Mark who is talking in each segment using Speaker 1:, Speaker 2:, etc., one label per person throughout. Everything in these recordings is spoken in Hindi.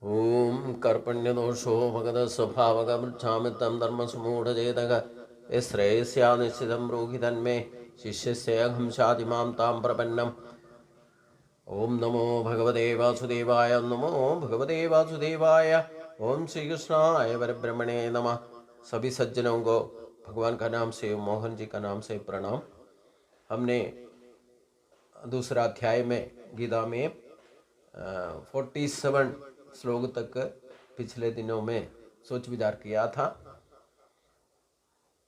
Speaker 1: ओम कर्पण्यदोषो भगवतस्वभावगमृच्छामि तं धर्मसुमूढचेतः श्रेयस्यानिश्चितं ब्रूहि तन्मे शिष्यस्येऽहं शाधि मां तां प्रपन्नम्। ओम नमो भगवते वासुदेवाय। नमो भगवते वासुदेवाय। ओम श्री कृष्णाय परब्रह्मणे नमः। सभी सज्जनों को भगवान का नाम से, मोहन जी का नाम से प्रणाम। हमने दूसरा अध्याय में गीता में 47 श्लोक तक पिछले दिनों में सोच विचार किया था।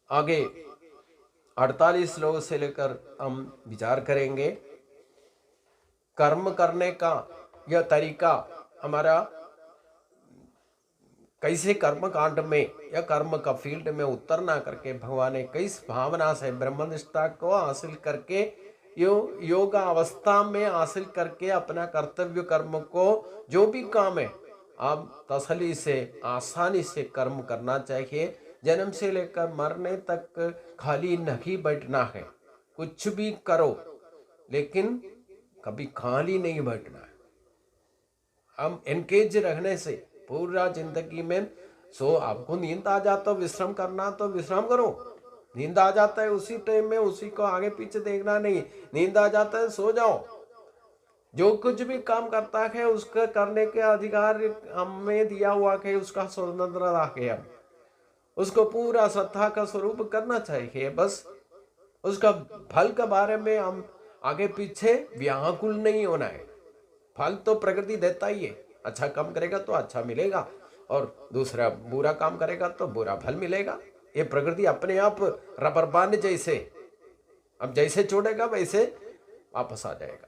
Speaker 1: आगे 48 श्लोक से लेकर हम विचार करेंगे। कर्म करने का यह तरीका हमारा कैसे कर्म कांड में या कर्म का फील्ड में उतरना करके भगवान ने किस भावना से ब्रह्मनिष्ठा को हासिल करके योग अवस्था में हासिल करके अपना कर्तव्य कर्म को जो भी काम है आप तसल्ली से आसानी से कर्म करना चाहिए। जन्म से लेकर मरने तक खाली नहीं बैठना है, कुछ भी करो लेकिन कभी खाली नहीं बैठना है। हम एंगेज रहने से पूरा जिंदगी में आपको नींद आ जाता है विश्राम करना तो विश्राम करो। नींद आ जाता है उसी टाइम में, उसी को आगे पीछे देखना नहीं। नींद आ जाता है सो जाओ। जो कुछ भी काम करता है उसका करने के अधिकार हमें दिया हुआ है, उसका स्वतंत्रता है। हम उसको पूरा श्रद्धा का स्वरूप करना चाहिए। बस उसका फल के बारे में हम आगे पीछे व्याकुल नहीं होना है। फल तो प्रकृति देता ही है। अच्छा काम करेगा तो अच्छा मिलेगा और दूसरा बुरा काम करेगा तो बुरा फल मिलेगा। ये प्रकृति अपने आप रबर बांध जैसे, अब जैसे छोड़ेगा वैसे वापस आ जाएगा।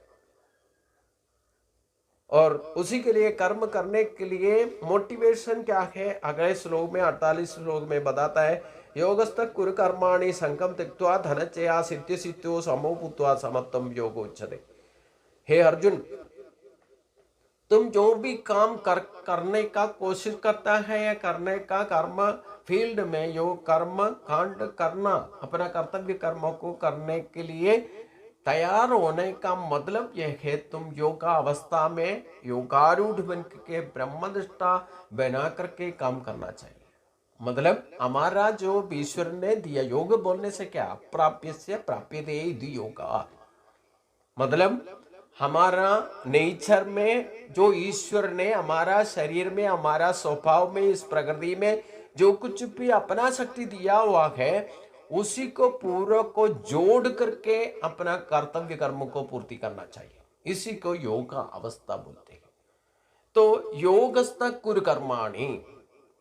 Speaker 1: और उसी के लिए कर्म करने के लिए मोटिवेशन क्या है अगले श्लोक में 48 श्लोक में बताता है। योगस्थ कुरु कर्माणि संकम त्यक्त्वा धनचया सिद्ध सिद्धो समो भूत्वा समत्वम योग उच्यते। हे अर्जुन, तुम जो भी काम करने का कोशिश करता है या करने का कर्म फील्ड में योग कर्म कांड करना, अपना कर्तव्य कर्मों को करने के लिए तैयार होने का मतलब यह है तुम योगा अवस्था में योगारूढ़ बन के ब्रह्मनिष्ठा बना करके काम करना चाहिए। मतलब हमारा जो ईश्वर ने दिया, योग बोलने से क्या, प्राप्य से प्राप्यते इति योगा। मतलब हमारा नेचर में जो ईश्वर ने हमारा शरीर में, हमारा स्वभाव में, इस प्रकृति में जो कुछ भी अपना शक्ति दिया हुआ है उसी को पूरा को जोड़ करके अपना कर्तव्य कर्म को पूर्ति करना चाहिए। इसी को योग अवस्था बोलते हैं। तो योगस्थ कुरु कर्माणि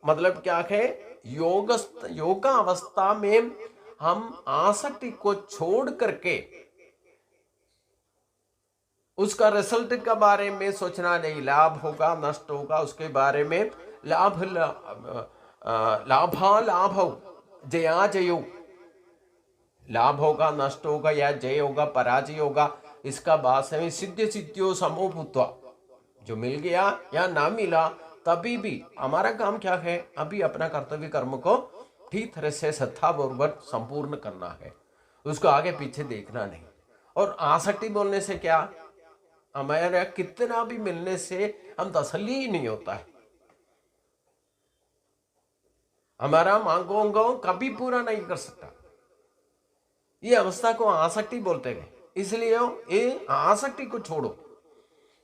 Speaker 1: मतलब क्या है, योग अवस्था में हम आसक्ति को छोड़ करके उसका रिजल्ट के बारे में सोचना नहीं, लाभ होगा नष्ट होगा उसके बारे में, लाभ जया जयो, लाभ होगा नष्ट होगा या जय होगा पराजय होगा, इसका बात है सिद्ध सिद्धियों समो भूत्वा। जो मिल गया या ना मिला तभी भी हमारा काम क्या है, अभी अपना कर्तव्य कर्म को ठीक तरह से श्रद्धापूर्वक संपूर्ण करना है, उसको आगे पीछे देखना नहीं। और आसक्ति बोलने से क्या, हमारा कितना भी मिलने से हम तसल्ली ही नहीं होता है। हमारा मांगों कभी पूरा नहीं कर सकता। ये अवस्था को आसक्ति बोलते हैं। इसलिए ये आसक्ति को छोड़ो।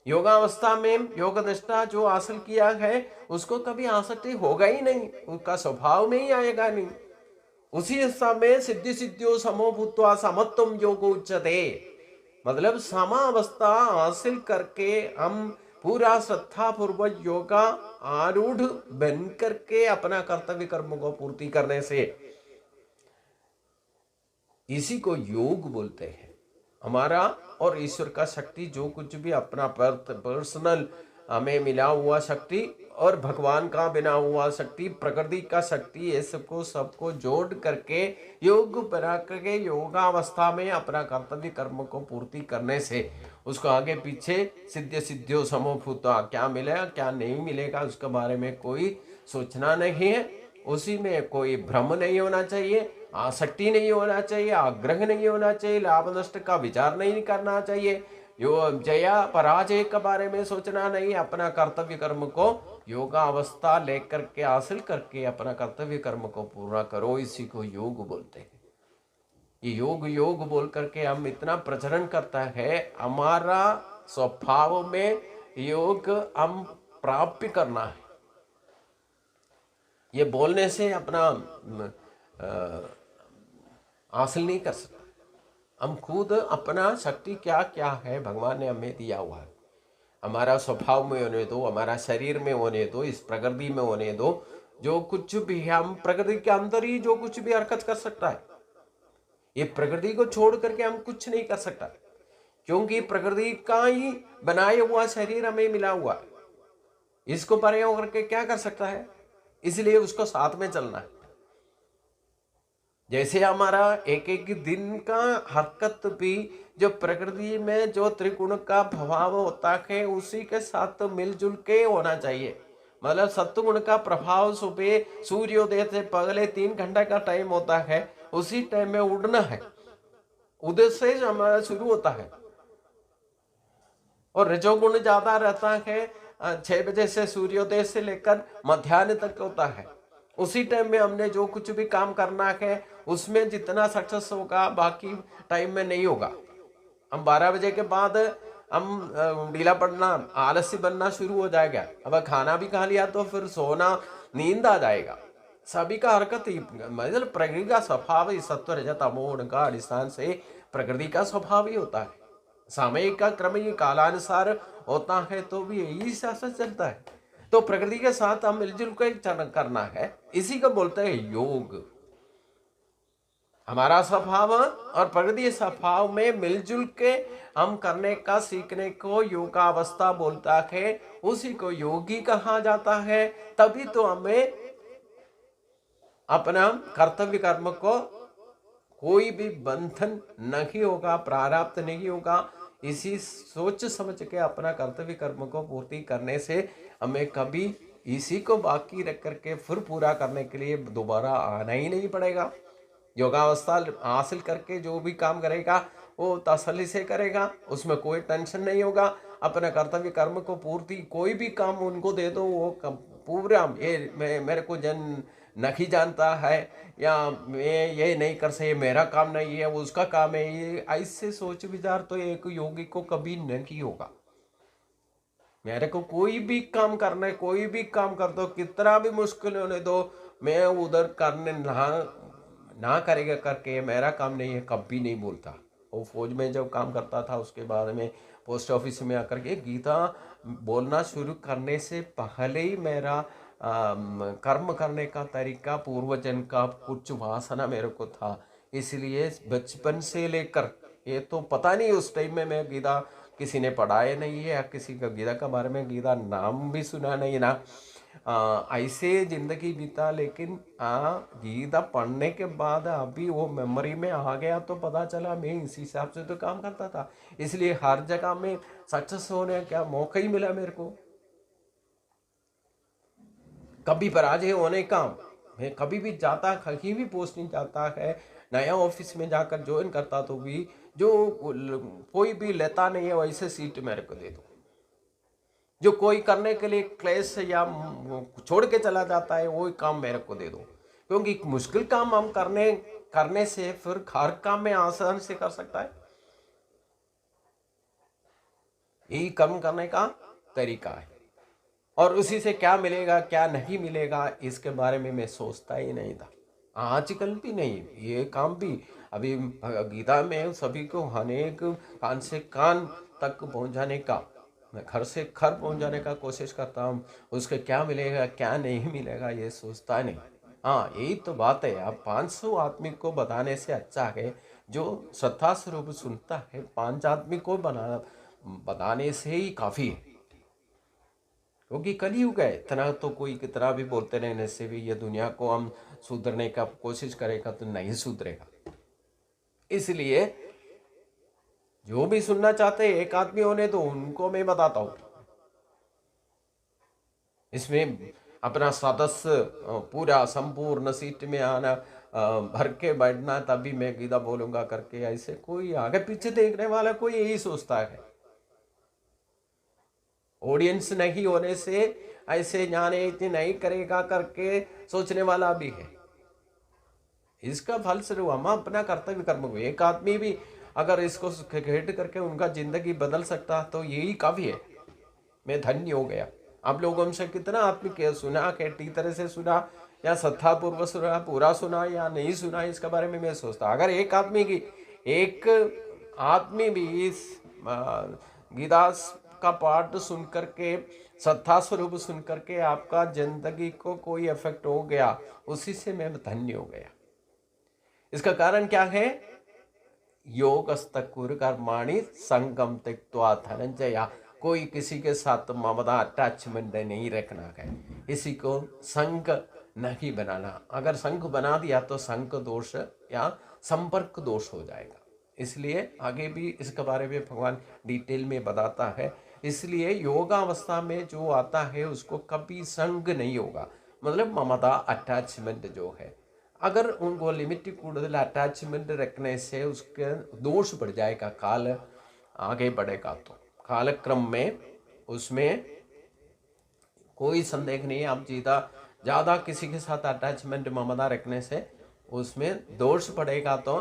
Speaker 1: योगावस्था में योग निष्ठा जो हासिल किया है उसको कभी आसक्ति होगा ही नहीं, उसका स्वभाव में ही आएगा नहीं। उसी अवस्था में सिद्धि सिद्धियों समो भूत्वा समत्वम योग उच्यते। मतलब समावस्था हासिल करके हम पूरा श्रद्धा पूर्वक योगा आरूढ़ बन करके अपना कर्तव्य कर्म को पूर्ति करने से, इसी को योग बोलते हैं। हमारा और ईश्वर का शक्ति जो कुछ भी अपना पर्सनल हमें मिला हुआ शक्ति और भगवान का बना हुआ शक्ति, प्रकृति का शक्ति, ये सबको जोड़ करके योग बना करके योगावस्था में अपना कर्तव्य कर्म को पूर्ति करने से उसको आगे पीछे सिद्ध सिद्धियों समोभूता, क्या मिलेगा क्या नहीं मिलेगा उसके बारे में कोई सोचना नहीं है। उसी में कोई भ्रम नहीं होना चाहिए, आसक्ति नहीं होना चाहिए, आग्रह नहीं होना चाहिए, लाभ नष्ट का विचार नहीं करना चाहिए। जया पराजय के बारे में सोचना नहीं, अपना कर्तव्य कर्म को योगा अवस्था लेकर के हासिल करके अपना कर्तव्य कर्म को पूरा करो, इसी को योग बोलते हैं। ये योग योग बोल करके हम इतना प्रचलन करता है, हमारा स्वभाव में योग हम प्राप्त करना है। ये बोलने से अपना हासिल नहीं कर सकता। हम खुद अपना शक्ति क्या क्या है भगवान ने हमें दिया हुआ है, हमारा स्वभाव में होने दो, हमारा शरीर में होने दो, इस प्रकृति में होने दो। जो कुछ भी हम प्रकृति के अंदर ही जो कुछ भी हरकत कर सकता है, ये प्रकृति को छोड़ करके हम कुछ नहीं कर सकता, क्योंकि प्रकृति का ही बनाया हुआ शरीर हमें मिला हुआ है। इसको परे होकर के क्या कर सकता है, इसलिए उसको साथ में चलना है। जैसे हमारा एक एक दिन का हरकत भी जो प्रकृति में जो त्रिगुण का प्रभाव होता है उसी के साथ मिलजुल के होना चाहिए। मतलब सत्वगुण का प्रभाव सुबह सूर्योदय से पहले 3 घंटा का टाइम होता है, उसी टाइम में उड़ना है, उदय से हमारा शुरू होता है। और रजोगुण ज्यादा रहता है, 6 बजे से सूर्योदय से लेकर मध्याह्न तक होता है। उसी टाइम में हमने जो कुछ भी काम करना है उसमें जितना सक्सेस होगा बाकी टाइम में नहीं होगा। हम 12 बजे के बाद हम ढीला पड़ना, आलसी बनना शुरू हो जाएगा। अब खाना भी खा लिया तो फिर सोना, नींद आ जाएगा। सभी का हरकत ही मतलब प्रकृति का स्वभाव ही सत्व रजत तमो गुण का अधिष्ठान से प्रकृति का स्वभाव ही होता है। सामयिक का क्रम ही कालानुसार होता है, तो भी यही शासन चलता है। तो प्रकृति के साथ हम मिलजुल कर करना है, इसी को बोलते हैं योग। हमारा स्वभाव और प्रकृति स्वभाव में मिलजुल के हम करने का सीखने को योगावस्था बोलता है, उसी को योगी कहा जाता है। तभी तो हमें अपना कर्तव्य कर्म को कोई भी बंधन नहीं होगा, प्रारब्ध नहीं होगा। इसी सोच समझ के अपना कर्तव्य कर्म को पूर्ति करने से हमें कभी इसी को बाकी रख करके फिर पूरा करने के लिए दोबारा आना ही नहीं पड़ेगा। योगावस्था हासिल करके जो भी काम करेगा वो तसल्ली से करेगा, उसमें कोई टेंशन नहीं होगा। अपने कर्तव्य कर्म को पूर्ति, कोई भी काम उनको दे दो वो पूरा, ये मेरे को जन नहीं जानता है या मैं ये नहीं कर सकते, मेरा काम नहीं है, उसका काम है, ये ऐसे सोच विचार तो एक योगी को कभी नहीं होगा। मेरे को कोई भी काम करना है, कोई भी काम कर दो, कितना भी मुश्किल होने दो, मैं उधर करने ना करेगा करके मेरा काम नहीं है, कभी नहीं बोलता। वो फौज में जब काम करता था उसके बाद में पोस्ट ऑफिस में आकर के गीता बोलना शुरू करने से पहले ही मेरा कर्म करने का तरीका पूर्वजन का कुछ वासना मेरे को था, इसलिए बचपन से लेकर ये तो पता नहीं उस टाइम में मैं गीता किसी ने पढ़ाया नहीं है या किसी का गीता के बारे में गीता नाम भी सुना नहीं ना, ऐसे जिंदगी बीता। लेकिन गीता पढ़ने के बाद अभी वो मेमोरी में आ गया तो पता चला मैं इस हिसाब से तो काम करता था, इसलिए हर जगह में सक्सेस होने का मौका ही मिला मेरे को। कभी पराजय होने का मैं कभी भी जाता, कहीं भी पोस्टिंग जाता है, नया ऑफिस में जाकर ज्वाइन करता तो भी जो कोई भी लेता नहीं है वैसे सीट मेरे को दे दो। जो कोई करने के लिए क्लेश या छोड़ के चला जाता है वही काम मेरे को दे दो, क्योंकि मुश्किल काम हम करने से फिर हर काम में आसान से कर सकता है। यही कर्म करने का तरीका है, और उसी से क्या मिलेगा क्या नहीं मिलेगा इसके बारे में मैं सोचता ही नहीं था, आजकल भी नहीं। ये काम भी अभी गीता में सभी को अनेक कान से कान तक पहुंचाने का, मैं घर से घर पहुंचाने का कोशिश करता हूँ। उसके क्या मिलेगा क्या नहीं मिलेगा ये सोचता नहीं। हाँ, यही तो बात है। अब 500 आदमी को बताने से अच्छा है जो श्रद्धा स्वरूप सुनता है, 5 आदमी को बताने से ही काफी है, क्योंकि कलयुग है। इतना तो कोई कितना भी बोलते रहने से भी ये दुनिया को हम सुधरने का कोशिश करेगा तो नहीं सुधरेगा। इसलिए जो भी सुनना चाहते हैं एक आदमी होने तो उनको मैं बताता हूं। इसमें अपना सदस्य पूरा संपूर्ण सीट में आना, भर के बैठना, तभी मैं गीता बोलूंगा करके ऐसे कोई आगे पीछे देखने वाला कोई यही सोचता है। ऑडियंस नहीं होने से ऐसे ज्ञाने इतनी नहीं करेगा करके सोचने वाला भी है। इसका फल स्वरूप हम अपना कर्तव्य कर्म को, एक आदमी भी अगर इसको घेट करके उनका जिंदगी बदल सकता तो यही काफी है, मैं धन्य हो गया। आप लोगों से कितना आत्मिक सुना, कैटी तरह से सुना, या श्रद्धा पूर्व सुना, पूरा सुना या नहीं सुना, इसके बारे में मैं सोचता। अगर एक आदमी भी इस गीता का पाठ सुन करके, श्रद्धा स्वरूप सुन करके आपका जिंदगी को कोई इफेक्ट हो गया, उसी से मैं धन्य हो गया। इसका कारण क्या है? योगस्थ कुरु कर्माणि संगम त्यक्त्वा धनंजय। कोई किसी के साथ ममता अटैचमेंट नहीं रखना है, किसी को संग नहीं बनाना। अगर संग बना दिया तो संग दोष या संपर्क दोष हो जाएगा। इसलिए आगे भी इसके बारे में भगवान डिटेल में बताता है। इसलिए योगावस्था में जो आता है उसको कभी संग नहीं होगा, मतलब ममता अटैचमेंट जो है। अगर उनको लिमिटेड കൂടുതൽ अटैचमेंट रखने से उसके दोष बढ़ जाएगा, काल आगे बढ़ेगा। तो कालक्रम में उसमें कोई संदेह नहीं है। आप ज़्यादा किसी के साथ अटैचमेंट ममता रखने से उसमें दोष पड़ेगा, तो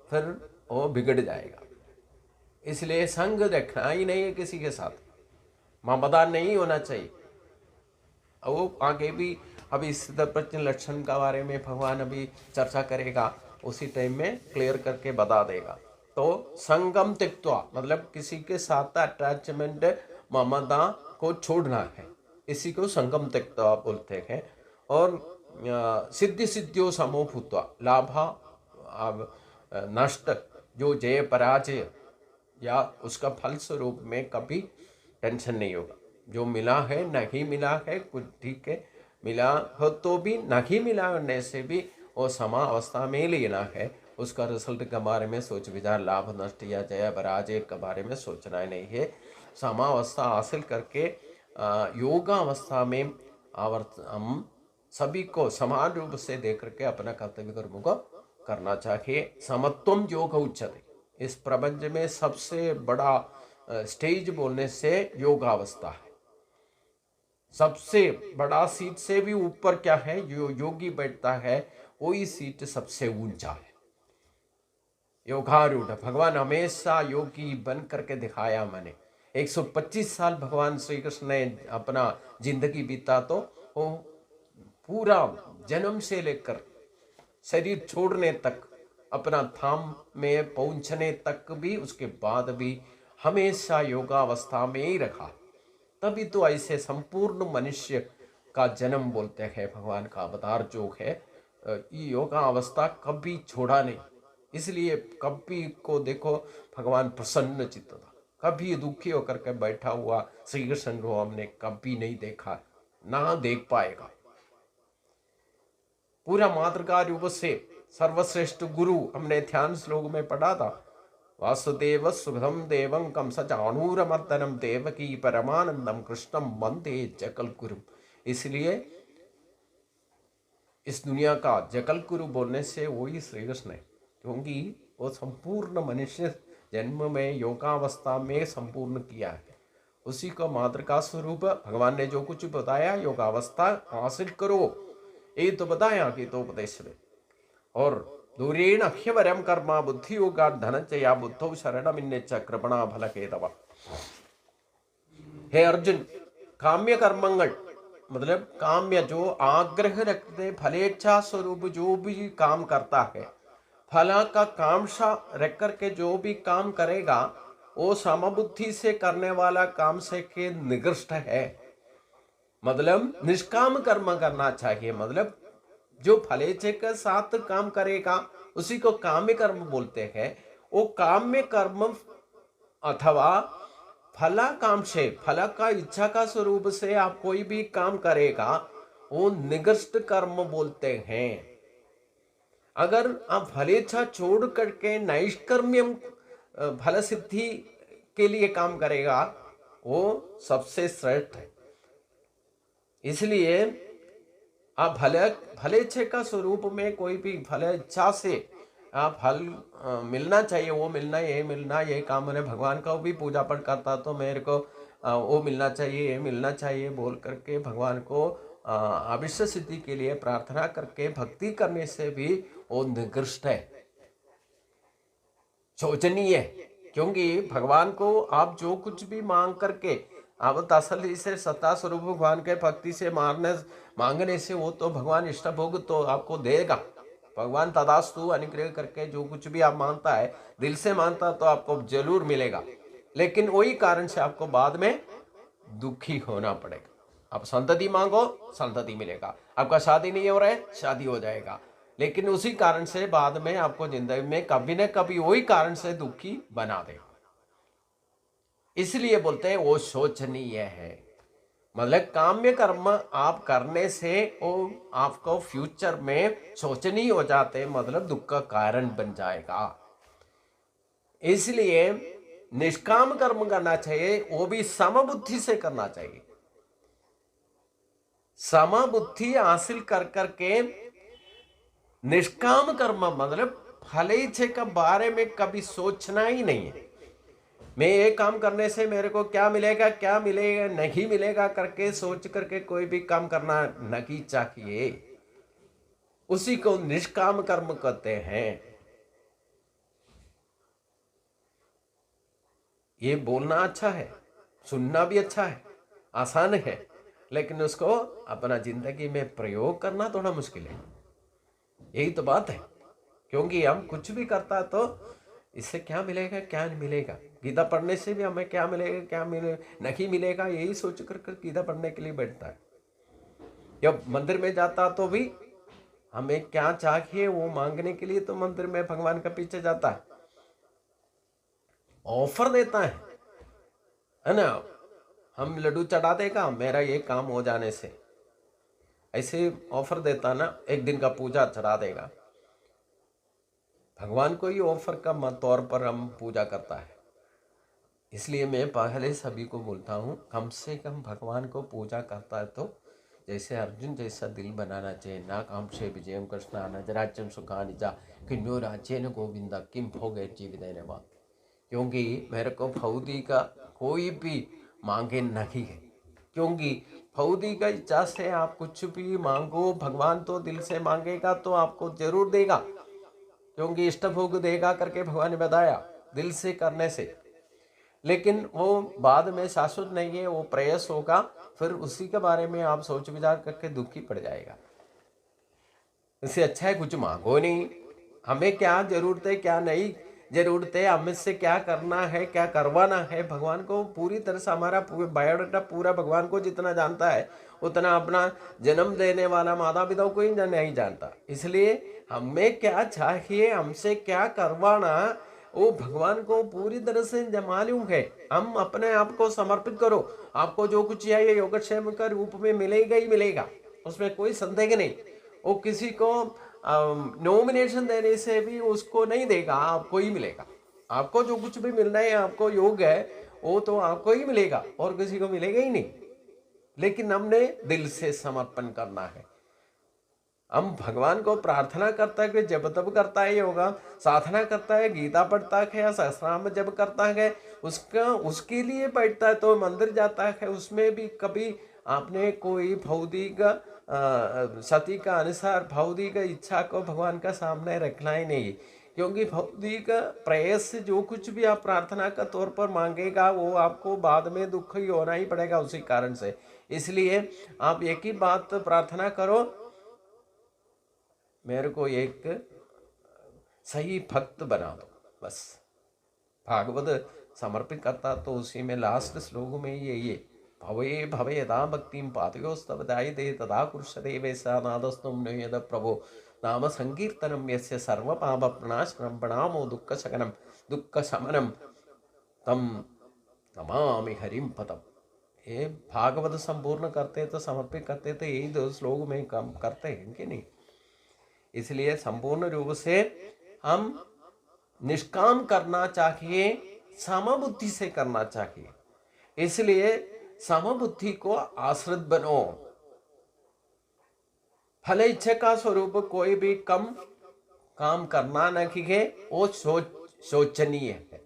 Speaker 1: फिर वो बिगड़ जाएगा। इसलिए संग रखना ही नहीं है, किसी के साथ ममता नहीं होना चाहिए। वो आगे भी अभी प्रत्यय लक्षण का बारे में भगवान अभी चर्चा करेगा, उसी टाइम में क्लियर करके बता देगा। तो संगम त्यक्त्वा मतलब किसी के साथ अटैचमेंट ममता को छोड़ना है, इसी को संगम त्यक्त्वा बोलते हैं। और सिद्धि सिद्धियों समो भूत्वा, लाभा नष्ट जो जय पराजय या उसका फल स्वरूप में कभी टेंशन नहीं होगा। जो मिला है नहीं मिला है कुछ ठीक है, मिला हो तो भी नहीं मिला होने से भी वो समा अवस्था में लेना है। उसका रिजल्ट के बारे में सोच विचार, लाभ नष्ट या जय पराजय के बारे में सोचना नहीं है। समावस्था हासिल करके योगावस्था में हम सभी को समान रूप से देख करके अपना कर्तव्य कर्म को करना चाहिए। समत्वम योग उच्चते, इस प्रपंच में सबसे बड़ा स्टेज बोलने से योगावस्था है। सबसे बड़ा सीट से भी ऊपर क्या है, जो योगी बैठता है वही सीट सबसे ऊंचा है। योगारूढ़ भगवान हमेशा योगी बन करके दिखाया। मैंने 125 साल भगवान श्री कृष्ण ने अपना जिंदगी बीता, तो वो पूरा जन्म से लेकर शरीर छोड़ने तक, अपना धाम में पहुंचने तक भी, उसके बाद भी हमेशा योगावस्था में ही रखा। तभी तो ऐसे संपूर्ण मनुष्य का जन्म बोलते हैं। भगवान का अवतार जो है, योगा अवस्था कभी छोड़ा नहीं। इसलिए कभी को देखो भगवान प्रसन्न चित्त था, कभी दुखी होकर के बैठा हुआ श्री कृष्ण को हमने कभी नहीं देखा, ना देख पाएगा। पूरा मातृका रूप से सर्वश्रेष्ठ गुरु हमने ध्यान श्लोक में पढ़ा था। वासुदेव सुखदम देवं कंस चाणूरमर्दनम देवकी परमानंदम कृष्णम वंदे जगल गुरु। इसलिए इस दुनिया का जगल गुरु बोलने से वही श्री कृष्ण है, क्योंकि वो संपूर्ण मनुष्य जन्म में योगावस्था में संपूर्ण किया है। उसी को मातृका स्वरूप भगवान ने जो कुछ बताया, योगावस्था हासिल करो, ये तो बताया कि तो उपदेश में। और दूरेण ह्यवरम कर्मा बुद्धि योगा धनंजया बुद्धौ शरणमिन्नेच कृपणा फल केतव। हे अर्जुन, काम्य कर्मंगल मतलब काम्य जो आग्रह रखते, फलेच्छा स्वरूप जो भी काम करता है, फला का कामशा रख करके जो भी काम करेगा, वो समबुद्धि से करने वाला काम से के निकृष्ट है। मतलब निष्काम कर्म करना चाहिए। मतलब जो फलेच्छे के साथ काम करेगा उसी को काम्य कर्म बोलते हैं। वो काम्य कर्म अथवा फलाकांक्षे, फल का इच्छा का स्वरूप से आप कोई भी काम करेगा, वो निकृष्ट कर्म बोलते हैं। अगर आप फलेच्छा छोड़ करके नैष्कर्म्यम फल सिद्धि के लिए काम करेगा, वो सबसे श्रेष्ठ है। इसलिए आप फलेच्छा का स्वरूप में कोई भी फल इच्छा से आप फल मिलना चाहिए, वो मिलना, ये मिलना, ये काम। मैंने भगवान का भी पूजा पाठ करता तो मेरे को वो मिलना चाहिए, ये मिलना चाहिए बोल करके भगवान को अभिष्ट सिद्धि के लिए प्रार्थना करके भक्ति करने से भी वो निकृष्ट है, शोचनीय है। क्योंकि भगवान को आप जो कुछ भी मांग करके आप तसल्ली से सत्ता स्वरूप भगवान के भक्ति से मांगने से वो तो भगवान इष्ट भोग तो आपको देगा। भगवान तदास्तु अनुग्रह करके जो कुछ भी आप मानता है, दिल से मानता तो आपको जरूर मिलेगा। लेकिन वही कारण से आपको बाद में दुखी होना पड़ेगा। आप संतति मांगो, संतति मिलेगा। आपका शादी नहीं हो रहा है, शादी हो जाएगा। लेकिन उसी कारण से बाद में आपको जिंदगी में कभी न कभी वही कारण से दुखी बना देगा। इसलिए बोलते हैं वो शोचनीय है। मतलब काम्य कर्म आप करने से वो आपको फ्यूचर में शोचनीय हो जाते, मतलब दुख का कारण बन जाएगा। इसलिए निष्काम कर्म करना चाहिए, वो भी समबुद्धि से करना चाहिए। समबुद्धि हासिल कर करके निष्काम कर्म मतलब फल इच्छा के बारे में कभी सोचना ही नहीं है। मैं ये काम करने से मेरे को क्या मिलेगा, क्या मिलेगा, नहीं मिलेगा करके सोच करके कोई भी काम करना नहीं चाहिए। उसी को निष्काम कर्म कहते हैं। ये बोलना अच्छा है, सुनना भी अच्छा है, आसान है, लेकिन उसको अपना जिंदगी में प्रयोग करना थोड़ा मुश्किल है। यही तो बात है। क्योंकि हम कुछ भी करता है तो इससे क्या मिलेगा, क्या नहीं मिलेगा। गीता पढ़ने से भी हमें क्या मिलेगा, क्या नहीं मिलेगा, यही सोच कर गीता पढ़ने के लिए बैठता है। जब मंदिर में जाता तो भी हमें क्या चाहिए वो मांगने के लिए तो मंदिर में भगवान का पीछे जाता है, ऑफर देता है ना। हम लड्डू चढ़ा देगा मेरा ये काम हो जाने से, ऐसे ऑफर देता ना, एक दिन का पूजा चढ़ा देगा। भगवान को ही ऑफर का तौर पर हम पूजा करता है। इसलिए मैं पहले सभी को बोलता हूँ, कम से कम भगवान को पूजा करता है तो जैसे अर्जुन जैसा दिल बनाना चाहिए। ना काम से विजयम कृष्णा न राज्यम सुखानि जा किन्नो राज्य न गोविंदा किम भोगे जीवित बात। क्योंकि मेरे को फौदी का कोई भी मांगे नहीं है। क्योंकि फौदी का इच्छा से आप कुछ भी मांगो, भगवान तो दिल से मांगेगा तो आपको जरूर देगा। क्योंकि इष्ट भोग देगा करके भगवान ने बताया, दिल से करने से। लेकिन वो बाद में शाश्वत नहीं है, वो प्रयास होगा, फिर उसी के बारे में आप सोच विचार करके दुखी पड़ जाएगा। इससे अच्छा है कुछ मांगो नहीं। हमें क्या जरूरत है, क्या नहीं जरूरत है, हमें से क्या करना है, क्या करवाना है, भगवान को पूरी तरह से हमारा बायोडाटा पूरा भगवान को जितना जानता है उतना अपना जन्म देने वाला माता पिता को ही नहीं जानता। इसलिए हमें क्या चाहिए, हमसे क्या करवाना, वो भगवान को पूरी तरह से मालूम है। हम अपने आप को समर्पित करो, आपको जो कुछ चाहिए योगक्षेम का रूप में मिलेगा ही मिलेगा, उसमें कोई संदेह नहीं। वो किसी को नॉमिनेशन देने से भी उसको नहीं देगा, आपको ही मिलेगा। आपको जो कुछ भी मिलना है, आपको योग है, वो तो आपको ही मिलेगा और किसी को मिलेगा ही नहीं। लेकिन हमने दिल से समर्पण करना है। हम भगवान को प्रार्थना करता है कि जब तब करता है योगा, साधना करता है, गीता पढ़ता है या सहस्रनाम जब करता है, उसके लिए बैठता है, तो मंदिर जाता है, उसमें भी कभी आपने कोई भौतिक सती का अनुसार भौतिक इच्छा को भगवान का सामने रखना ही नहीं। क्योंकि भौतिक प्रयास से जो कुछ भी आप प्रार्थना का तौर पर मांगेगा वो आपको बाद में दुख ही होना ही पड़ेगा उसी कारण से। इसलिए आप एक ही बात प्रार्थना करो, मेरे को एक सही भक्त बना दो, बस। भागवत समर्पित करता तो उसी में लास्ट श्लोक में ये भवे भवे यदा भक्तिम पातयोस्तव दायते तदा कुरुष्यते वैसा नादस्तुम नयद प्रभो नाम संकीर्तनम यस्य सर्व पाप प्रणाशनम प्रणामो दुःख शमनम दुःख शमनम तम नमामि हरिम पदम। ये भागवत संपूर्ण करते तो समर्पित करते तो यही 2 श्लोक में काम करते हैं कि नहीं। इसलिए संपूर्ण रूप से हम निष्काम करना चाहिए, समबुद्धि से करना चाहिए। इसलिए समबुद्धि को आश्रित बनो। फल इच्छा का स्वरूप कोई भी कम काम करना नहीं है, वो शोचनीय है।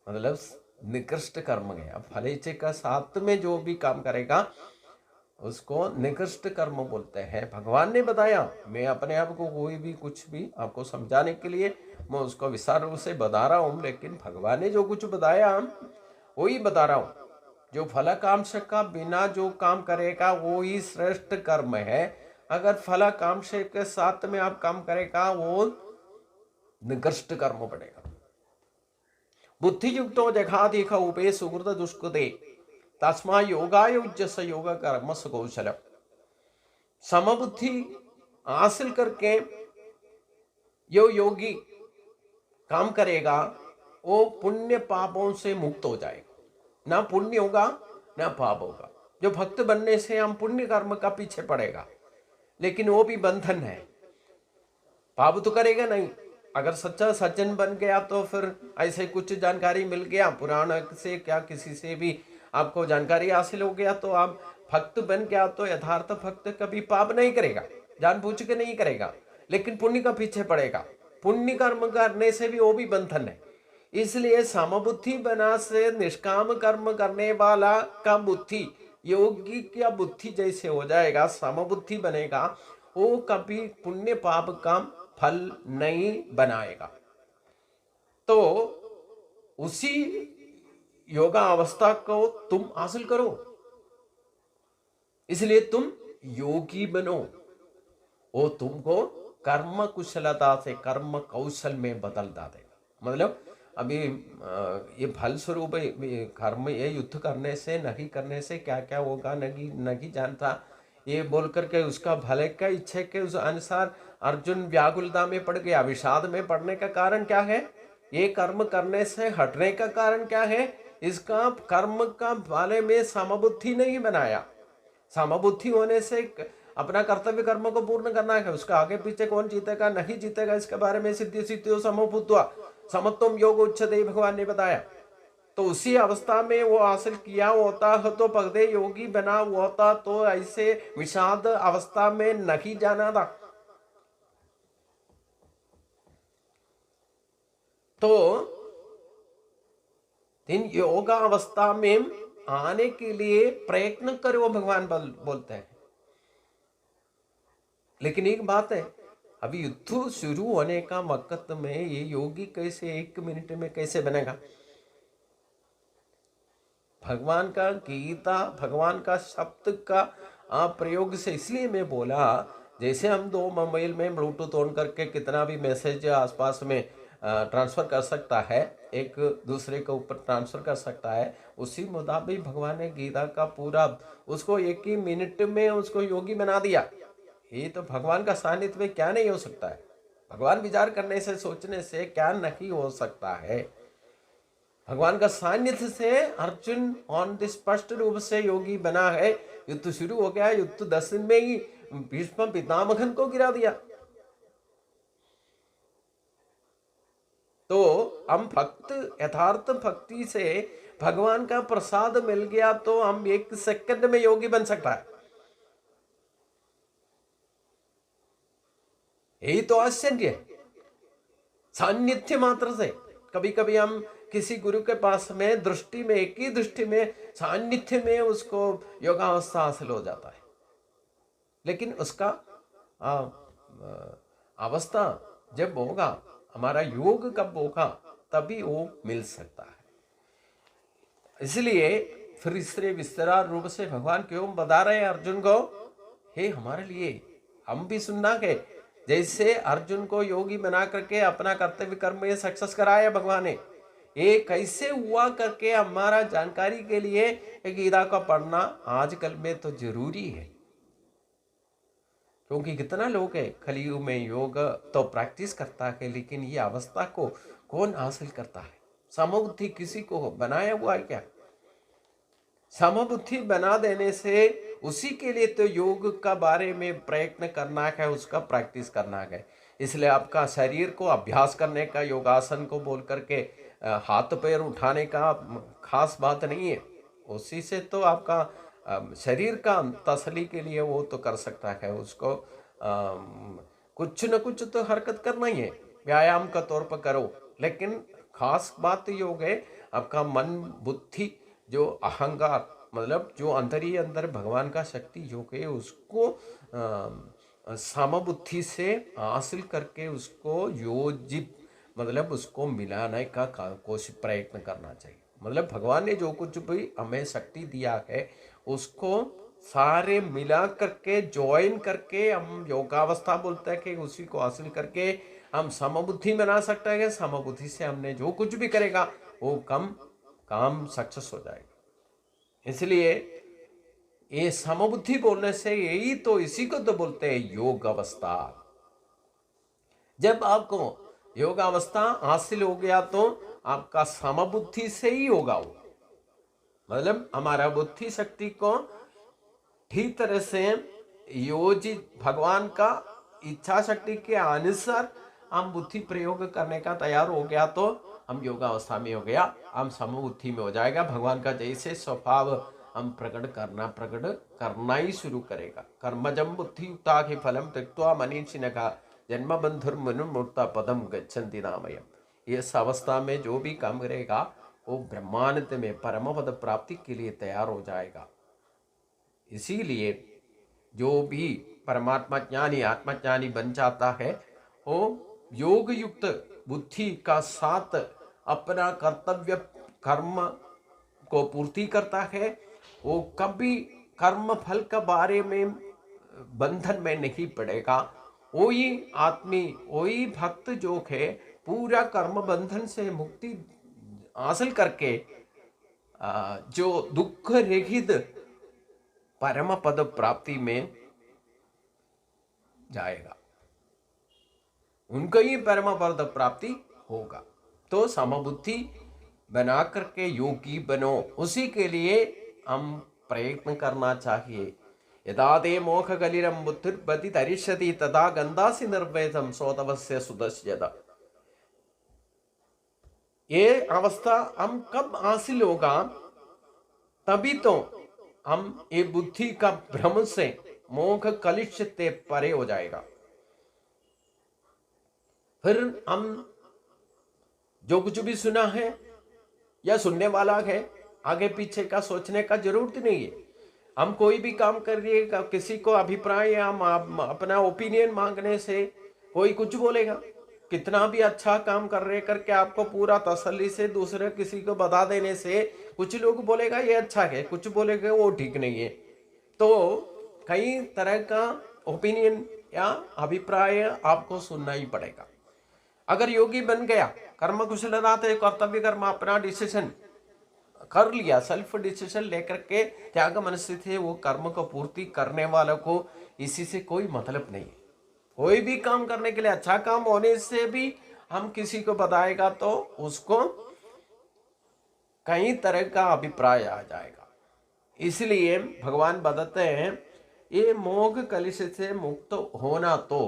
Speaker 1: मतलब निकृष्ट कर्म गया। फल इच्छा का साथ में जो भी काम करेगा उसको निकृष्ट कर्म बोलते हैं। भगवान ने बताया, मैं अपने आप को कोई भी कुछ भी आपको समझाने के लिए मैं उसको विस्तार रूप से बता रहा हूँ, लेकिन भगवान ने जो कुछ बताया वही बता रहा हूँ। जो फलाकांक्षा का बिना जो काम करेगा वो ही श्रेष्ठ कर्म है। अगर फलाकांक्षा के साथ में आप काम करेगा वो निकृष्ट कर्म पड़ेगा। बुद्धि युक्तो जघाधिक उपे सुकृत दुष्कृते तस्मा योगाय उज्जस योग कर्म कौशल। समबुद्धि हासिल करके जो योगी काम करेगा वो पुण्य पापों से मुक्त हो जाएगा। ना पुण्य होगा ना पाप होगा। जो भक्त बनने से हम पुण्य कर्म का पीछे पड़ेगा, लेकिन वो भी बंधन है, पाप तो करेगा नहीं। अगर सच्चा सज्जन बन गया तो फिर ऐसे कुछ जानकारी मिल गया पुराण से, क्या किसी से भी आपको जानकारी हासिल हो गया तो आप भक्त बन गया, तो यथार्थ भक्त कभी पाप नहीं करेगा, जानबूझ के नहीं करेगा, लेकिन पुण्य का पीछे पड़ेगा। पुण्य कर्म करने से भी वो भी बंधन है। इसलिए समबुद्धि बना से निष्काम कर्म करने वाला का बुद्धि योगी का बुद्धि जैसे हो जाएगा, समबुद्धि बनेगा, वो कभी पुण्य पाप का फल नहीं बनाएगा। तो उसी योगा अवस्था को तुम हासिल करो, इसलिए तुम योगी बनो। वो तुमको कर्म कुशलता से कर्म कौशल में बदलता देगा। मतलब अभी ये फल स्वरूप कर्म, ये युद्ध करने से नहीं करने से क्या क्या होगा नहीं नहीं जानता, ये बोल करके उसका भले का इच्छा के उस अनुसार अर्जुन व्याकुलता में पड़ गया। विषाद में पड़ने का कारण क्या है? ये कर्म करने से हटने का कारण क्या है? इसका कर्म का बारे में समबुद्धि नहीं बनाया। समबुद्धि होने से अपना कर्तव्य कर्म को पूर्ण करना है, उसका आगे पीछे कौन जीतेगा नहीं जीतेगा इसके बारे में सिद्धि सिद्धियों समभूत्वा समत्वम योग उच्चते भगवान ने बताया। तो उसी अवस्था में वो हासिल किया होता है तो पगदे योगी बना होता तो ऐसे विषाद अवस्था में नहीं जाना था। तो इन योगा अवस्था में आने के लिए प्रयत्न करो भगवान बोलते हैं। लेकिन एक बात है, अभी युद्ध शुरू होने का वक्त में ये योगी कैसे 1 मिनट में कैसे बनेगा? भगवान का गीता, भगवान का शब्द का प्रयोग से, इसलिए मैं बोला जैसे हम 2 मोबाइल में ब्लूटूथ ऑन करके कितना भी मैसेज आसपास में ट्रांसफर कर सकता है, एक दूसरे के ऊपर ट्रांसफर कर सकता है, उसी मुताबिक भगवान ने गीता का पूरा उसको 1 ही मिनट में उसको योगी बना दिया। ये तो भगवान का सानिध्य में क्या नहीं हो सकता है? भगवान विचार करने से सोचने से क्या नहीं हो सकता है? भगवान का सानिध्य से अर्जुन ऑन द स्पष्ट रूप से योगी बना है। युद्ध शुरू हो गया, युद्ध 10 दिन में ही भीष्म पितामहन को गिरा दिया। तो हम भक्त यथार्थ भक्ति से भगवान का प्रसाद मिल गया तो हम 1 सेकंड में योगी बन सकता है। यही तो आश्चर्य है, सान्निध्य मात्र से। कभी कभी हम किसी गुरु के पास में दृष्टि में, एक ही दृष्टि में सान्निध्य में उसको योगावस्था हासिल हो जाता है, लेकिन उसका अवस्था जब होगा, हमारा योग कब होगा, तभी वो मिल सकता है। इसलिए फिर इससे विस्तार रूप से भगवान क्यों बता रहे हैं अर्जुन को, हे हमारे लिए हम भी सुनना के जैसे अर्जुन को योगी बना करके अपना कर्तव्य कर्म में सक्सेस कराया भगवान ने, ये कैसे हुआ करके हमारा जानकारी के लिए गीता का पढ़ना आजकल में तो जरूरी है। क्योंकि कितना लोग है कलयुग में योग तो प्रैक्टिस करता है, लेकिन ये अवस्था को कौन हासिल करता है? समबुद्धि किसी को बनाया हुआ है क्या? समबुद्धि बना देने से उसी के लिए तो योग का बारे में प्रयत्न करना है, उसका प्रैक्टिस करना है। इसलिए आपका शरीर को अभ्यास करने का योगासन को बोल करके हाथ पैर उठाने का खास बात नहीं है। उसी से तो आपका शरीर का तसल्ली के लिए वो तो कर सकता है, उसको कुछ न कुछ तो हरकत करना ही है, व्यायाम का तौर पर करो। लेकिन खास बात योग है आपका मन बुद्धि जो अहंकार मतलब जो अंदर ही अंदर भगवान का शक्ति जो है उसको समबुद्धि से हासिल करके उसको योजित मतलब उसको मिलाने का कोशिश प्रयत्न करना चाहिए। मतलब भगवान ने जो कुछ भी हमें शक्ति दिया है उसको सारे मिला करके ज्वाइन करके हम योगावस्था बोलते हैं कि उसी को हासिल करके हम समबुद्धि बना सकते हैं। समबुद्धि से हमने जो कुछ भी करेगा वो काम सक्सेस हो जाएगा। इसलिए ये समबुद्धि बोलने से यही तो इसी को तो बोलते हैं योग अवस्था। जब आपको योग अवस्था हासिल हो गया तो आपका समबुद्धि से ही होगा वो, मतलब हमारा बुद्धि शक्ति को ठीक तरह से योजित भगवान का इच्छा शक्ति के अनुसार हम बुद्धि प्रयोग करने का तैयार हो गया तो हम योगावस्था में हो गया, हम समबुद्धि में हो जाएगा। भगवान का जैसे स्वभाव हम प्रकट करना ही शुरू करेगा। कर्मजम बुद्धि युक्ता के फलम त्यक्त्वा मनीषिण का जन्म बंधुर मनुमूर्ता पदम गच्छन्ति नामयम। इस अवस्था में जो भी काम करेगा वो ब्रह्मानंद में परम पद प्राप्ति के लिए तैयार हो जाएगा। इसीलिए जो भी परमात्मा ज्ञानी आत्मज्ञानी बन जाता है वो योग युक्त बुद्धि का साथ अपना कर्तव्य कर्म को पूर्ति करता है। वो कभी कर्म फल के बारे में बंधन में नहीं पड़ेगा। वही आत्मी वही भक्त जो है पूरा कर्म बंधन से मुक्ति हासिल करके जो दुख रहित परम पद प्राप्ति में जाएगा, उनका ही परम पद प्राप्ति होगा। तो समबुद्धि बना करके योगी बनो, उसी के लिए हम प्रयत्न करना चाहिए। यदा ते मोख कलिरम बुद्धिर्बति तरिष्यति तदा गंधासि निर्वेदम सोतवस्य सुदस्यत। ये अवस्था हम कब हासिल होगा, तभी तो हम ये बुद्धि का भ्रम से मोह कलिश से परे हो जाएगा। फिर हम जो कुछ भी सुना है या सुनने वाला है आगे पीछे का सोचने का जरूरत नहीं है। हम कोई भी काम कर रहे हैं, किसी को अभिप्राय या अपना ओपिनियन मांगने से कोई कुछ बोलेगा। कितना भी अच्छा काम कर रहे करके आपको पूरा तसल्ली से दूसरे किसी को बता देने से कुछ लोग बोलेगा ये अच्छा है, कुछ बोलेगा वो ठीक नहीं है। तो कई तरह का ओपिनियन या अभिप्राय आपको सुनना ही पड़ेगा। अगर योगी बन गया, कर्म कुशलता थे, कर्तव्य कर्म अपना डिसीजन कर लिया, सेल्फ डिसीजन लेकर के त्याग मनस्य थे, वो कर्म को पूर्ति करने वालों को इसी से कोई मतलब नहीं। कोई भी काम करने के लिए अच्छा काम होने से भी हम किसी को बताएगा तो उसको कई तरह का अभिप्राय आ जाएगा। इसलिए भगवान बताते हैं ये मोह कलिश से मुक्त होना, तो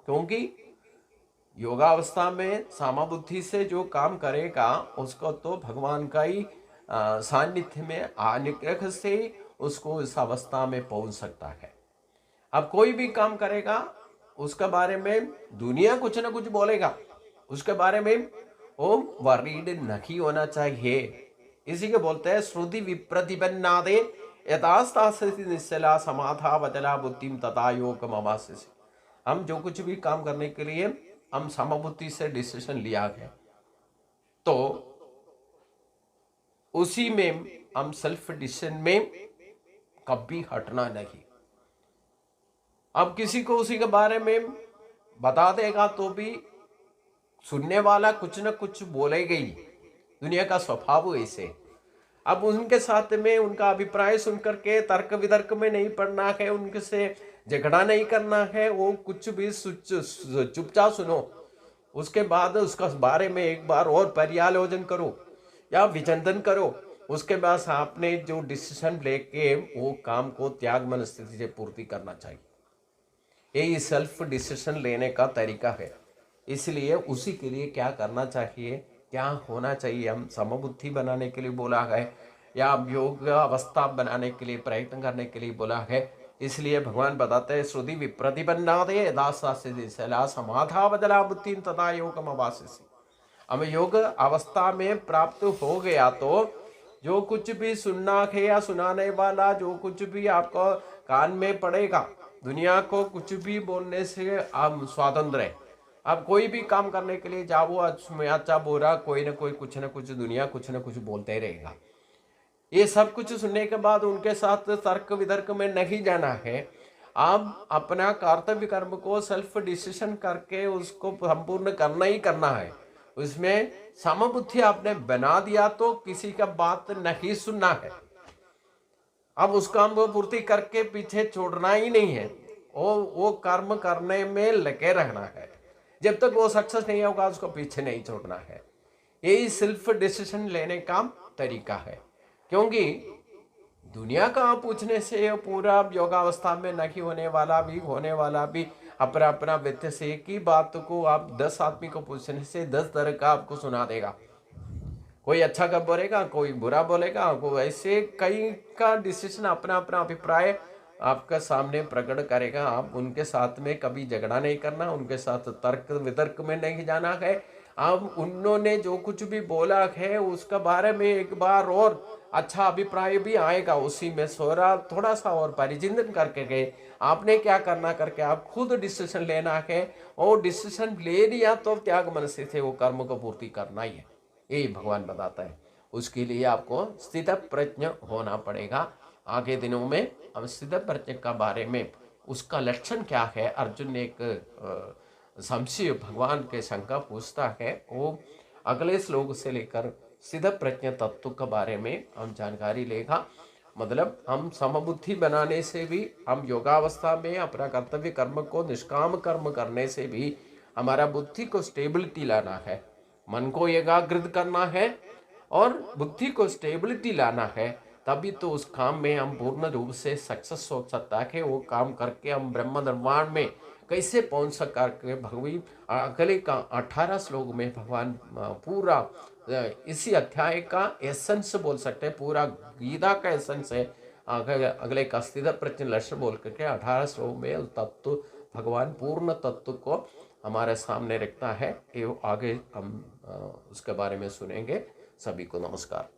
Speaker 1: क्योंकि योगावस्था में सामाबुद्धि से जो काम करेगा उसको तो भगवान का ही सानिध्य में अनुग्रह से ही उसको इस अवस्था में पहुंच सकता है। अब कोई भी काम करेगा उसके बारे में दुनिया कुछ ना कुछ बोलेगा, उसके बारे में वो वरीड नहीं होना चाहिए। इसी को बोलते हैं श्रुति विप्रतिपन्नादे यथास्तास्ति निश्चला समाधा वचला बुद्धिम तथा योगम अवास्यसि। हम जो कुछ भी काम करने के लिए हम समबुद्धि से डिसीजन लिया है तो उसी में हम सेल्फ डिसीजन में कभी हटना नहीं। अब किसी को उसी के बारे में बता देगा तो भी सुनने वाला कुछ न कुछ बोलेगा ही, दुनिया का स्वभाव ऐसे। अब उनके साथ में उनका अभिप्राय सुनकर के तर्क वितर्क में नहीं पड़ना है, उनके से झगड़ा नहीं करना है, वो कुछ भी चुपचाप सुनो, उसके बाद उसका बारे में एक बार और पर्यालोचन करो या विचिंतन करो। उसके बाद आपने जो डिसीजन लेके वो काम को त्याग मनस्थिति से पूर्ति करना चाहिए। यही सेल्फ डिसीजन लेने का तरीका है। इसलिए उसी के लिए क्या करना चाहिए, क्या होना चाहिए, हम समबुद्धि बनाने के लिए बोला है या योग अवस्था बनाने के लिए प्रयत्न करने के लिए बोला है। इसलिए भगवान बताते हैं श्रुति विप्रतिपन्नादे यथास्तास्ति समाधा बदला बुद्धिम तथा योगम अवास्यसि। हम योग अवस्था में प्राप्त हो गया तो जो कुछ भी सुनना है या सुनाने वाला जो कुछ भी आपको कान में पड़ेगा, दुनिया को कुछ भी बोलने से आप स्वतंत्र है। आप कोई भी काम करने के लिए जाओ, अच्छा बुरा कोई ना कोई कुछ ना कुछ दुनिया कुछ ना कुछ बोलते ही रहेगा। ये सब कुछ सुनने के बाद उनके साथ तर्क वितर्क में नहीं जाना है। आप अपना कर्तव्य कर्म को सेल्फ डिसीजन करके उसको संपूर्ण करना ही करना है। उसमें समबुद्धि आपने बना दिया तो किसी का बात नहीं सुनना है। अब उस काम को पूर्ति करके पीछे छोड़ना ही नहीं है। वो कर्म करने में लगे रहना है। जब तक वो सक्सेस नहीं होगा उसको पीछे नहीं छोड़ना है। यही सेल्फ डिसीजन लेने का तरीका है। क्योंकि दुनिया का पूछने से पूरा योगावस्था में नहीं होने वाला भी अपना अपना व्यक्ति से एक ही बात को आप 10 आदमी को पूछने से 10 तरह का आपको सुना देगा। कोई अच्छा का बोलेगा, कोई बुरा बोलेगा, कोई ऐसे कई का डिसीजन अपना अपना अभिप्राय आपका सामने प्रकट करेगा। आप उनके साथ में कभी झगड़ा नहीं करना, उनके साथ तर्क वितर्क में नहीं जाना है। अब उन्होंने जो कुछ भी बोला है उसका बारे में एक बार और अच्छा अभिप्राय भी आएगा, उसी में थोड़ा सा और परिचिंतन करके गए आपने क्या करना करके आप खुद डिसीजन लेना है। और डिसीजन ले लिया तो त्याग मन से वो कर्म को पूर्ति करना ही है, यही भगवान बताता है। उसके लिए आपको स्थित प्रज्ञ होना पड़ेगा। आगे दिनों में हम स्थित प्रज्ञ का बारे में उसका लक्षण क्या है, अर्जुन ने एक संशय भगवान के शंका पूछता है, वो अगले श्लोक से लेकर स्थित प्रज्ञ तत्व के बारे में हम जानकारी लेगा। मतलब हम समबुद्धि बनाने से भी, हम योगावस्था में अपना कर्तव्य कर्म को निष्काम कर्म करने से भी हमारा बुद्धि को स्टेबिलिटी लाना है, मन को एकाग्रित करना है और बुद्धि को स्टेबिलिटी लाना है। तभी तो उस काम में हम पूर्ण रूप से सक्सेस हो सकता है। वो काम करके हम ब्रह्म निर्वाण में कैसे पहुंच सका के भगवी अगले का 18 श्लोक में भगवान पूरा इसी अध्याय का एसेंस बोल सकते हैं, पूरा गीता का एसेंस है। अगले का स्थित प्रज्ञ लक्ष्य बोल करके 18 श्लोक में तत्व भगवान पूर्ण तत्व को हमारे सामने रखता है। ये आगे हम उसके बारे में सुनेंगे। सभी को नमस्कार।